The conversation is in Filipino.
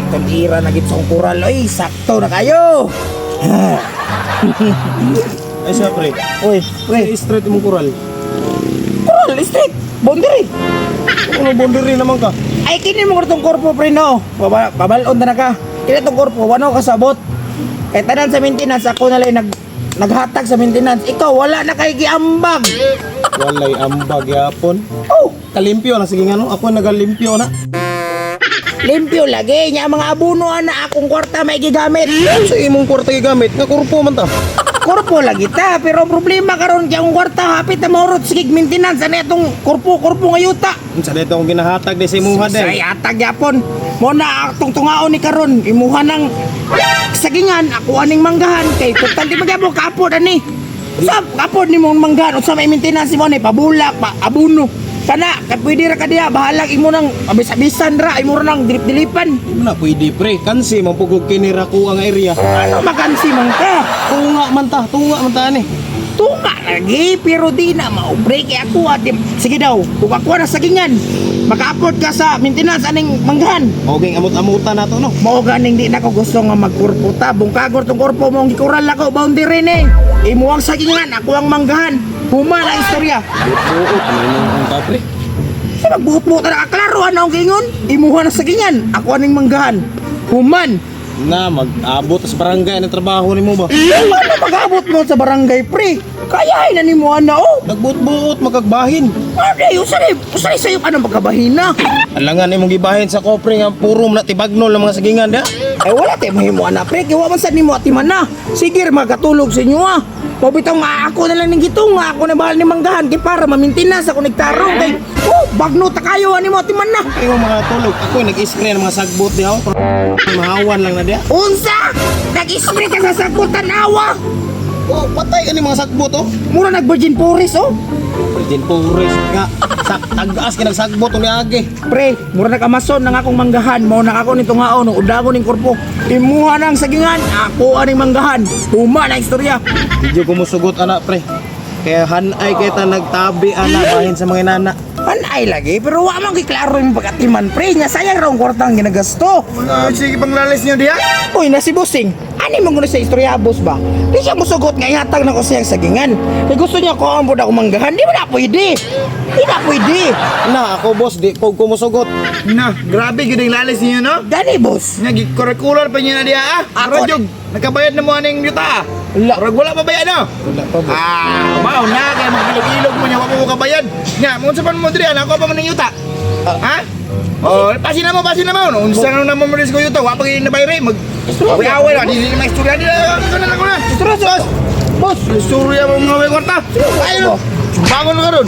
Ira na gitsong kural. Oy, sakto na kayo. Ay siya pre. Uy, Pre, straight mong kural. kural, street. Boundary. Ano boundary naman ka? Ay, kini mo itong korpo, pre, no? Babalon na ka. Kini itong korpo, wano kasabot. Kaya tanan sa maintenance, ako na lang naghatag sa maintenance. Ikaw, wala na kay giambag. Walay ambag yapon. Oh, Kalimpyo na sige nga no. Ako nagalimpyo na. limpyo lagi. Nya mga abuno na akong kwarta may gigamit. Sa imong kwarta gamit nga kurpo man ta. Korpo lagi ta, pero ang problema karon kay akong kwarta hapit na maurot sige maintenance ani itong korpo nga yuta. Unsa dito akong ginahatag di sa imuha Say din. atag yapon. Mo na atong tungaon ni karon imuha ng sagingan ako aning manggahan kay importante magyabo kapod ani. Sa kapod ni mong manggahan unsa may maintenance mo ni pabulak pa abuno. Kana kay pwede ra ka diha bahalag imo nang abis-abisan ra imo ra nang dilip-dilipan. Na pwede pre. Kansi mapugog kinira ko ang area. Ano makansi man ka? Tunga man ta ni. Tunga lagi pero di na mao-break kay ako at sige daw kung ako na sagingan maka-upload ka sa maintenance aning manggahan. Okay, amot-amutan na to no. Mao ganing di na ko gusto nga magkurpo ta bungkagor tong korpo mong gikural ako boundary ni. Imo ang sagingan ako ang manggahan. Huma na istorya. Oo, ano yung ka pre? Sa magbuhot-buhot na klaro ano ang gingon? Imuha na sagingan ako aning manggahan. Human. Na mag-abot sa barangay ng trabaho nimo ba? Ano mag-abot mo sa barangay pre? Kaya na nimo ana oh. Nagbuot-buot magagbahin. Ano usay sayo ka na magkabahina. Alangan imong gibahin sa kopre nga puro na tibagnol ng mga sagingan da. Ay wala tayo mahimo ana pre, kaya man sa nimo atiman na. Sige magkatulog sa inyo ah. Mabitaw nga ako na lang ning gitong nga ako na bahal ni manggahan kay para mamintinas ako nagtarong kay bagno ta kayo ani mo atiman na. Imong mga tulog ako nag-spray ng mga sagbot di ako. Mahawan lang na dia. Unsa? Nag-spray ka sa sagutan awa. Oh, patay ka ni mga sagbot oh. Mura nag-virgin puris oh. Virgin Forest nga. Tag-aas ka nagsagbot ni agi. Pre, mura nag-amason nang akong manggahan. Mao na ako nitong haon, udagon ning korpo. Imuha nang sagingan, ako aning manggahan. Huma na istorya. Medyo kumusugot anak pre. Kaya hanay kita nagtabi anak bahin sa mga inana. Panay lagi, pero wa man kiklaro yung pagkatiman pre. Nya sayang raw ang kwartang ginagasto. Sige panglalis niyo diha. Uy, na si Bossing. Ani mo guna sa istorya, boss ba? Di siya musugot nga ihatag na ko siyang sagingan. Kaya gusto niya ko ang buda ko manggahan. Di ba na pwede? Di na pwede. Na ako boss di ko kumusugot. Na, grabe gud ang lalis niyo no. Gani, boss. Nga gikurekulor pa niyo na diya ah. Ako- Ako jug, nakabayad na mo aning yuta ah. Wala. Rag wala pa bayad no. Wala pa boss. Mao na kay magilog-ilog mo niya wa mo kabayad. Nya, mo sa pan mo diri ana ko pa man ning yuta. Ha? Oh, pasin na mo. Unsa na mo mo ko yuta, wa pa gyud na bayre mag. Away na, di na istorya nila. Ano na ko na. Istorya, boss. Istorya mo mga kwarta. Ayun. Bangon ka ron.